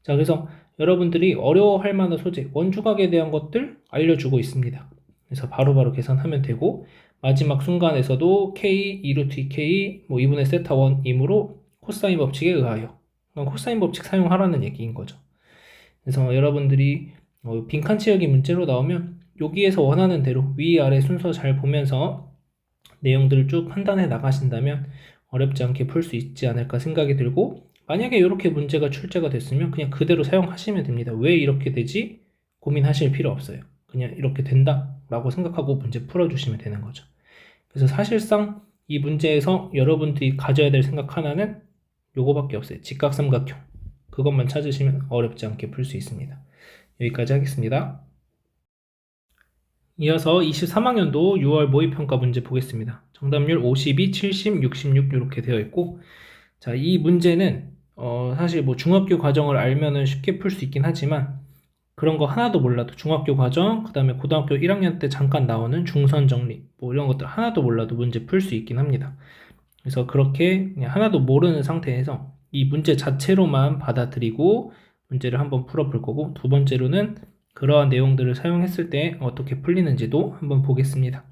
자, 그래서 여러분들이 어려워할 만한 소재, 원주각에 대한 것들 알려주고 있습니다. 그래서 바로바로 계산하면 되고 마지막 순간에서도 k 2루트 2k 뭐 2분의 세타 1이므로 코사인 법칙에 의하여 코사인 법칙 사용하라는 얘기인 거죠. 그래서 여러분들이 빈칸 채우기 문제로 나오면 여기에서 원하는 대로 위아래 순서 잘 보면서 내용들을 쭉 판단해 나가신다면 어렵지 않게 풀 수 있지 않을까 생각이 들고 만약에 이렇게 문제가 출제가 됐으면 그냥 그대로 사용하시면 됩니다. 왜 이렇게 되지? 고민하실 필요 없어요. 그냥 이렇게 된다 라고 생각하고 문제 풀어주시면 되는 거죠. 그래서 사실상 이 문제에서 여러분들이 가져야 될 생각 하나는 요거밖에 없어요. 직각삼각형. 그것만 찾으시면 어렵지 않게 풀 수 있습니다. 여기까지 하겠습니다. 이어서 23학년도 6월 모의평가 문제 보겠습니다. 정답률 52, 70, 66 이렇게 되어 있고 자, 이 문제는 사실 뭐 중학교 과정을 알면은 쉽게 풀 수 있긴 하지만 그런 거 하나도 몰라도 중학교 과정, 그 다음에 고등학교 1학년 때 잠깐 나오는 중선 정리 뭐 이런 것들 하나도 몰라도 문제 풀 수 있긴 합니다. 그래서 그렇게 그냥 하나도 모르는 상태에서 이 문제 자체로만 받아들이고 문제를 한번 풀어볼 거고 두 번째로는 그러한 내용들을 사용했을 때 어떻게 풀리는지도 한번 보겠습니다.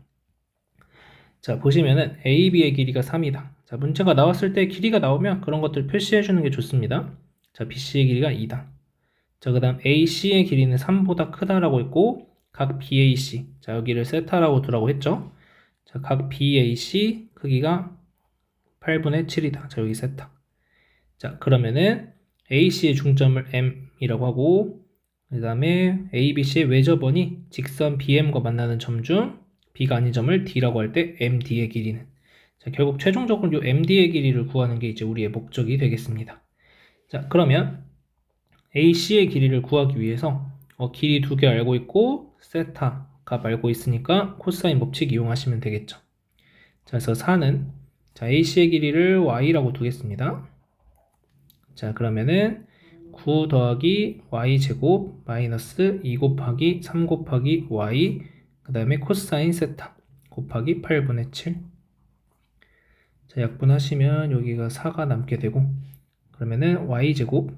자, 보시면은 AB의 길이가 3이다. 자, 문제가 나왔을 때 길이가 나오면 그런 것들 표시해 주는 게 좋습니다. 자, BC의 길이가 2다. 자, 그 다음 AC의 길이는 3보다 크다라고 했고 각 BAC, 자, 여기를 세타라고 두라고 했죠. 자, 각 BAC 크기가 8분의 7이다. 자, 여기 세타. 자, 그러면은 AC의 중점을 M이라고 하고 그 다음에 ABC의 외접원이 직선 BM과 만나는 점 중 B가 아닌 점을 D라고 할 때 MD의 길이는 자, 결국 최종적으로 이 MD의 길이를 구하는 게 이제 우리의 목적이 되겠습니다. 자, 그러면 AC의 길이를 구하기 위해서 길이 두 개 알고 있고 세타 값 알고 있으니까 코사인 법칙 이용하시면 되겠죠. 자, 그래서 4는 자, AC의 길이를 Y라고 두겠습니다. 자, 그러면은 9 더하기 Y제곱 마이너스 2 곱하기 3 곱하기 Y 그 다음에 코사인 세타 곱하기 8분의 7 자, 약분하시면 여기가 4가 남게 되고 그러면은 Y제곱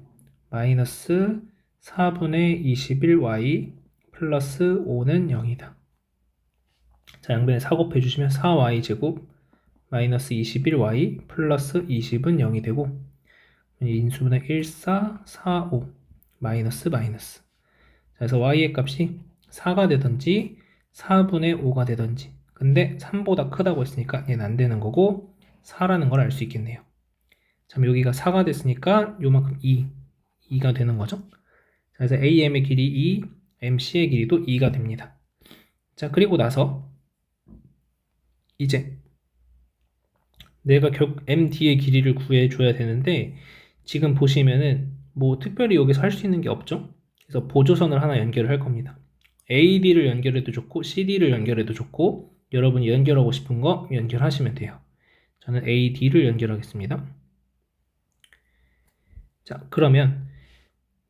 마이너스 4분의 21Y 플러스 5는 0이다. 자, 양변에 4 곱해주시면 4Y제곱 마이너스 21Y 플러스 20은 0이 되고 인수분해 1, 4, 4, 5 마이너스 마이너스 자, 그래서 Y의 값이 4가 되든지 4분의 5가 되든지 근데 3보다 크다고 했으니까 얘는 안 되는 거고 4라는 걸 알 수 있겠네요. 자, 여기가 4가 됐으니까 요만큼 2가 되는 거죠. 자, 그래서 AM의 길이 2, MC의 길이도 2가 됩니다. 자, 그리고 나서 이제 내가 결국 MD의 길이를 구해줘야 되는데 지금 보시면은 뭐 특별히 여기서 할 수 있는 게 없죠. 그래서 보조선을 하나 연결을 할 겁니다. AB를 연결해도 좋고 CD를 연결해도 좋고 여러분이 연결하고 싶은 거 연결하시면 돼요. 저는 AD를 연결하겠습니다. 자, 그러면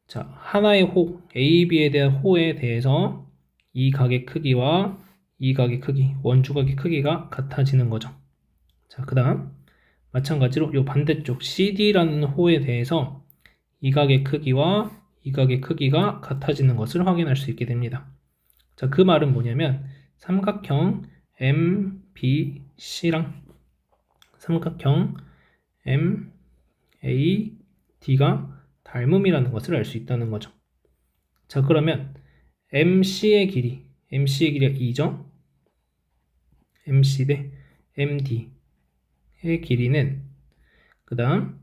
자, 하나의 호, AB에 대한 호에 대해서 이 각의 크기와 이 각의 크기, 원주각의 크기가 같아지는 거죠. 자, 그 다음 마찬가지로 이 반대쪽 CD라는 호에 대해서 이 각의 크기와 이 각의 크기가 같아지는 것을 확인할 수 있게 됩니다. 자, 그 말은 뭐냐면 삼각형 MBC랑 삼각형 MAD가 닮음이라는 것을 알 수 있다는 거죠. 자, 그러면 MC의 길이가 2죠. MC 대 MD의 길이는 그 다음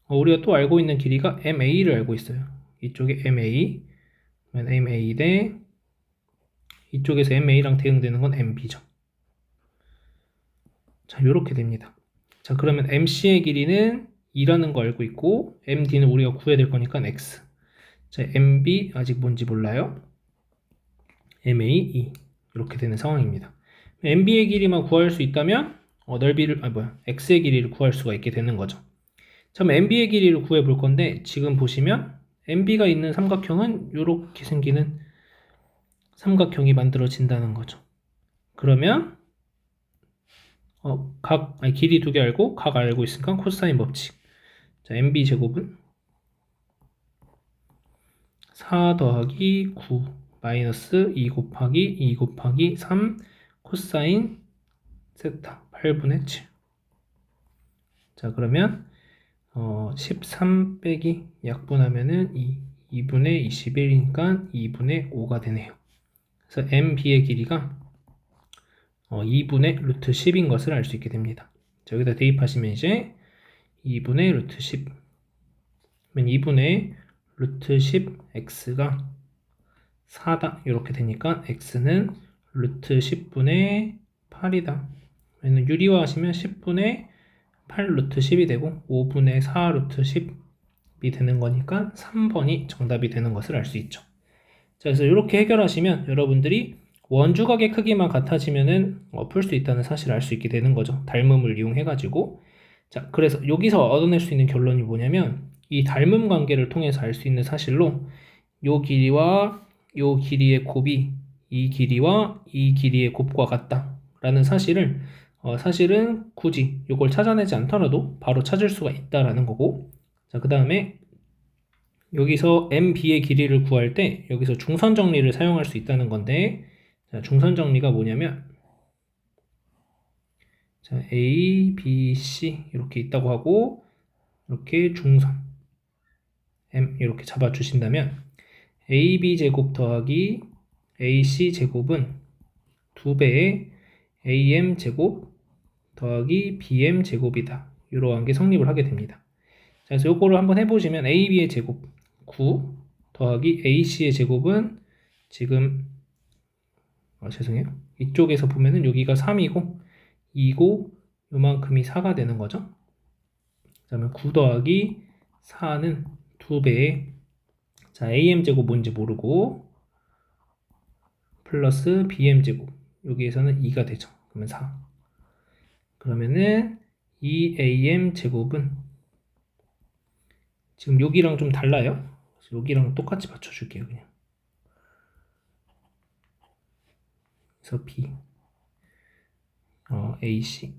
우리가 또 알고 있는 길이가 MA를 알고 있어요. 이쪽에 MA 대 이쪽에서 MA랑 대응되는 건 MB죠. 자, 이렇게 됩니다. 자, 그러면 MC의 길이는 2라는 거 알고 있고 MD는 우리가 구해야 될 거니까 X. 자, MB 아직 뭔지 몰라요. MA 2 이렇게 되는 상황입니다. MB의 길이만 구할 수 있다면 X의 길이를 구할 수가 있게 되는 거죠. 자, 그럼 MB의 길이를 구해 볼 건데 지금 보시면 MB가 있는 삼각형은 이렇게 생기는 삼각형이 만들어진다는 거죠. 그러면 길이 두 개 알고 각 알고 있으니까 코사인 법칙. 자, MB 제곱은 4 더하기 9 마이너스 2 곱하기 3 코사인 세타 8분의 7. 자, 그러면 13 빼기 약분하면은 2분의 21이니까 2분의 5가 되네요. 그래서 MB의 길이가 2분의 루트 10인 것을 알 수 있게 됩니다. 자, 여기다 대입하시면 이제 2분의 루트 10 그러면 2분의 루트 10 x가 4다 이렇게 되니까 x는 루트 10분의 8이다. 유리화 하시면 10분의 8 루트 10이 되고 5분의 4 루트 10이 되는 거니까 3번이 정답이 되는 것을 알 수 있죠. 자, 그래서 이렇게 해결하시면 여러분들이 원주각의 크기만 같아지면은 풀 수 있다는 사실을 알 수 있게 되는 거죠. 닮음을 이용해 가지고. 자, 그래서 여기서 얻어낼 수 있는 결론이 뭐냐면 이 닮음 관계를 통해서 알 수 있는 사실로 요 길이와 요 길이의 곱이 이 길이와 이 길이의 곱과 같다 라는 사실을 사실은 굳이 이걸 찾아내지 않더라도 바로 찾을 수가 있다라는 거고. 자, 그 다음에 여기서 MB의 길이를 구할 때 여기서 중선 정리를 사용할 수 있다는 건데, 자, 중선 정리가 뭐냐면 자, A, B, C 이렇게 있다고 하고 이렇게 중선 M 이렇게 잡아 주신다면 AB 제곱 더하기 AC 제곱은 2배의 AM 제곱 더하기 BM 제곱이다. 이러한 게 성립을 하게 됩니다. 자, 그래서 요거를 한번 해보시면 AB의 제곱 9 더하기 AC의 제곱은 지금 죄송해요. 이쪽에서 보면은 여기가 3이고 2고 요만큼이 4가 되는 거죠. 그다음에 9 더하기 4는 2배의 자, AM 제곱 뭔지 모르고 플러스 BM 제곱 여기에서는 2가 되죠. 그러면 4. 그러면은 2AM 제곱은 지금 여기랑 좀 달라요. 여기랑 똑같이 맞춰줄게요. 그냥. 그래서 B AC.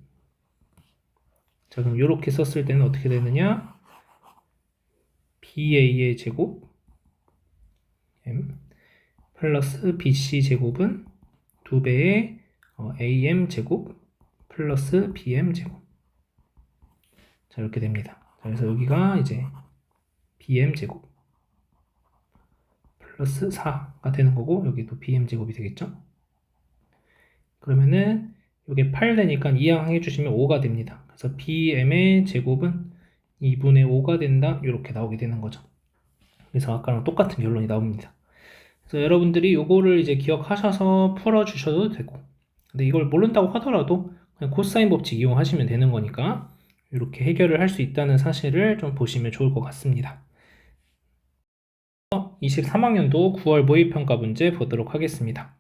자, 그럼 이렇게 썼을 때는 어떻게 되느냐? BA의 제곱 M 플러스 BC 제곱은 2배의 AM 제곱 플러스 BM 제곱. 자, 이렇게 됩니다. 자, 그래서 여기가 이제 BM 제곱 플러스 4가 되는 거고 여기도 BM 제곱이 되겠죠? 그러면은 이게 8 되니까 이항해 주시면 5가 됩니다. 그래서 BM의 제곱은 2분의 5가 된다 이렇게 나오게 되는 거죠. 그래서 아까랑 똑같은 결론이 나옵니다. 그래서 여러분들이 요거를 이제 기억하셔서 풀어주셔도 되고, 근데 이걸 모른다고 하더라도 그냥 코사인 법칙 이용하시면 되는 거니까 이렇게 해결을 할 수 있다는 사실을 좀 보시면 좋을 것 같습니다. 23학년도 9월 모의평가 문제 보도록 하겠습니다.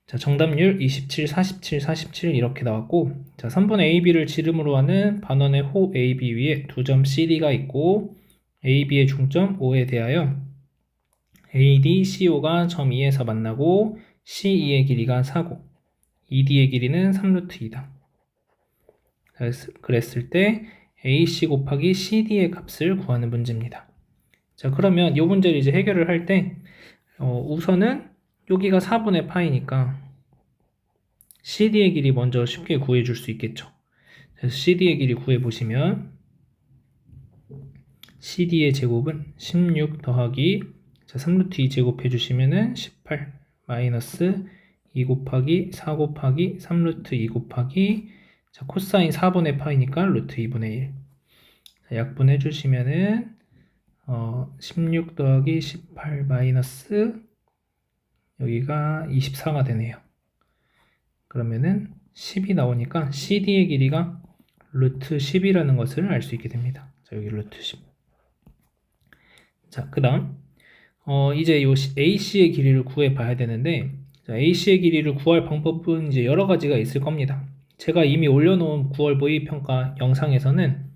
자, 정답률 27, 47, 47 이렇게 나왔고, 자, 3분의 AB를 지름으로 하는 반원의 호 AB 위에 두 점 CD가 있고, AB의 중점 O에 대하여 AD, CO가 점 E에서 만나고 CE의 길이가 4고 ED의 길이는 3루트 2다. 그랬을 때 AC 곱하기 CD의 값을 구하는 문제입니다. 자, 그러면 이 문제를 이제 해결을 할 때 우선은 여기가 4분의 파이니까 CD의 길이 먼저 쉽게 구해줄 수 있겠죠. 그래서 CD의 길이 구해보시면 CD의 제곱은 16 더하기 3루트 2 제곱해주시면은 18 마이너스 2 곱하기 4 곱하기 3루트 2 곱하기 코사인 4분의 파이니까 루트 2분의 1 약분해주시면은 16 더하기 18 마이너스 여기가 24가 되네요. 그러면은 10이 나오니까 CD의 길이가 루트 10이라는 것을 알 수 있게 됩니다. 자, 여기 루트 10. 자, 그 다음 이제 요 AC의 길이를 구해 봐야 되는데, 자, AC의 길이를 구할 방법은 이제 여러 가지가 있을 겁니다. 제가 이미 올려놓은 9월 모의평가 영상에서는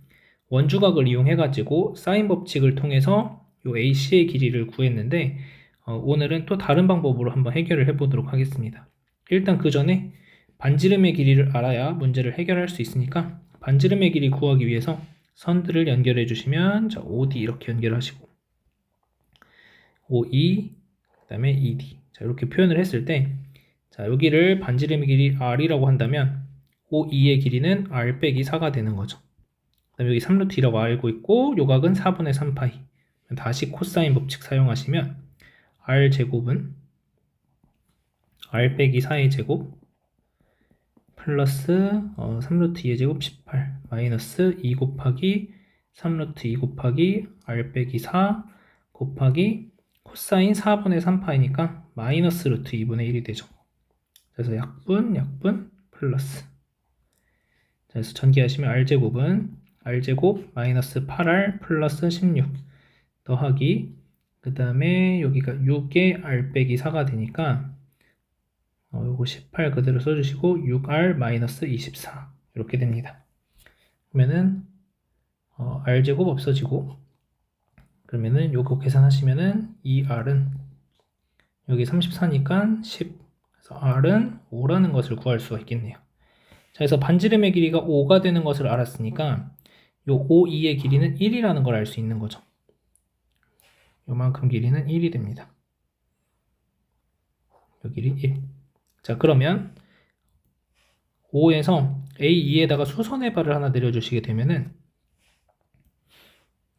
원주각을 이용해 가지고 사인 법칙을 통해서 요 AC의 길이를 구했는데, 오늘은 또 다른 방법으로 한번 해결을 해 보도록 하겠습니다. 일단 그 전에 반지름의 길이를 알아야 문제를 해결할 수 있으니까 반지름의 길이 구하기 위해서 선들을 연결해 주시면, 자, OD 이렇게 연결하시고 OE 그 다음에 ED, 자, 이렇게 표현을 했을 때, 자, 여기를 반지름의 길이 R이라고 한다면 OE의 길이는 R 빼기 4가 되는 거죠. 그 다음에 여기 3루트 2라고 알고 있고 요각은 4분의 3파이. 다시 코사인 법칙 사용하시면 R 제곱은 R 빼기 4의 제곱 플러스 3루트 2의 제곱 18 마이너스 2 곱하기 3루트 2 곱하기 R 빼기 4 곱하기 코사인 4분의 3파이니까 마이너스 루트 2분의 1이 되죠. 그래서 약분 플러스. 그래서 전개하시면 R제곱은 R제곱 마이너스 8R 플러스 16 더하기 그 다음에 여기가 6에 R 빼기 4가 되니까 요거 18 그대로 써주시고 6R 마이너스 24 이렇게 됩니다. 그러면은 R제곱 없어지고, 그러면은 요거 계산하시면은 2R은 여기 34니까 10, 그래서 R은 5라는 것을 구할 수가 있겠네요. 자, 그래서 반지름의 길이가 5가 되는 것을 알았으니까 요 OE의 길이는 1이라는 걸 알 수 있는 거죠. 요만큼 길이는 1이 됩니다. 요 길이 1. 자, 그러면 5에서 A2에다가 수선의 발을 하나 내려주시게 되면은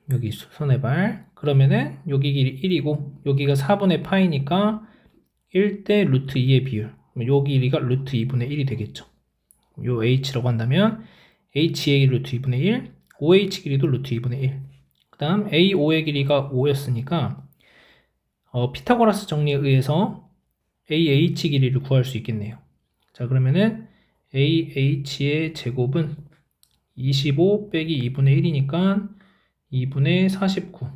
여기 수선의 발, 그러면은 여기 길이 1이고 여기가 4분의 파이니까 1대 루트 2의 비율, 요 길이가 루트 2분의 1이 되겠죠. 요 H라고 한다면 H의 루트 2분의 1, OH 길이도 루트 2분의 1. 그 다음 AO의 길이가 5였으니까 피타고라스 정리에 의해서 AH 길이를 구할 수 있겠네요. 자, 그러면은 AH의 제곱은 25 빼기 2분의 1이니까 2분의 49.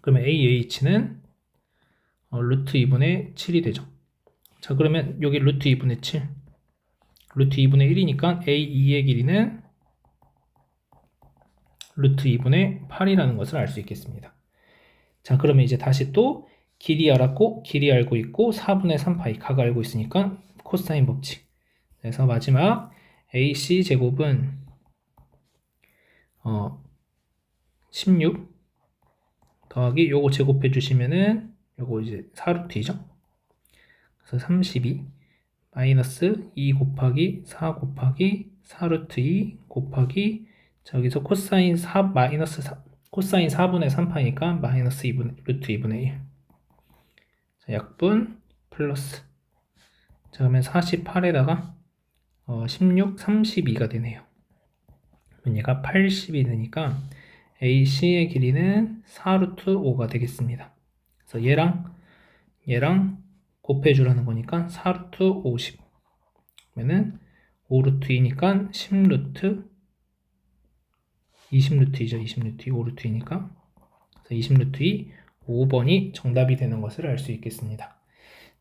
그러면 AH는 루트 2분의 7이 되죠. 자, 그러면 여기 루트 2분의 7. 루트 2분의 1이니까 A2의 길이는 루트 2분의 8이라는 것을 알 수 있겠습니다. 자, 그러면 이제 다시 또 길이 알았고, 길이 알고 있고, 4분의 3파이 각 알고 있으니까 코사인 법칙. 그래서 마지막 AC 제곱은 16 더하기 요거 제곱해 주시면은 요거 이제 4루트이죠. 그래서 32 마이너스 2 곱하기 4 곱하기 4루트 2 곱하기, 자, 여기서 코사인 4 마이너스 4, 코사인 4분의 3파이니까 마이너스 2분의 루트 2분의 1. 자, 약분 플러스. 자, 그러면 48에다가 16, 32가 되네요. 그럼 얘가 80이 되니까 AC의 길이는 4루트 5가 되겠습니다. 그래서 얘랑 곱해주라는 거니까 4루트 50. 그러면은 5루트 2니까 10루트 20루트이죠. 20루트 2, 5루트이니까. 그래서 20루트 2, 5번이 정답이 되는 것을 알 수 있겠습니다.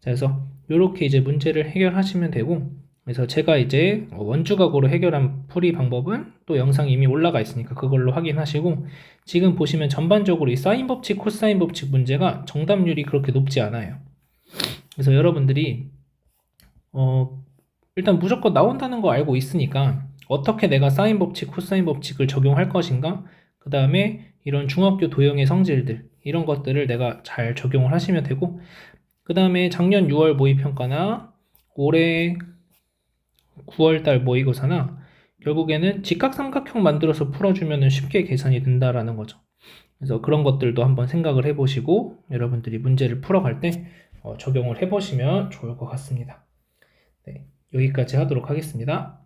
자, 그래서 이렇게 이제 문제를 해결하시면 되고, 그래서 제가 이제 원주각으로 해결한 풀이 방법은 또 영상이 이미 올라가 있으니까 그걸로 확인하시고, 지금 보시면 전반적으로 이 사인 법칙, 코사인 법칙 문제가 정답률이 그렇게 높지 않아요. 그래서 여러분들이 일단 무조건 나온다는 거 알고 있으니까 어떻게 내가 사인 법칙, 코사인 법칙을 적용할 것인가, 그 다음에 이런 중학교 도형의 성질들, 이런 것들을 내가 잘 적용을 하시면 되고, 그 다음에 작년 6월 모의평가나 올해 9월달 모의고사나 결국에는 직각삼각형 만들어서 풀어주면 쉽게 계산이 된다라는 거죠. 그래서 그런 것들도 한번 생각을 해보시고 여러분들이 문제를 풀어갈 때 적용을 해보시면 좋을 것 같습니다. 네, 여기까지 하도록 하겠습니다.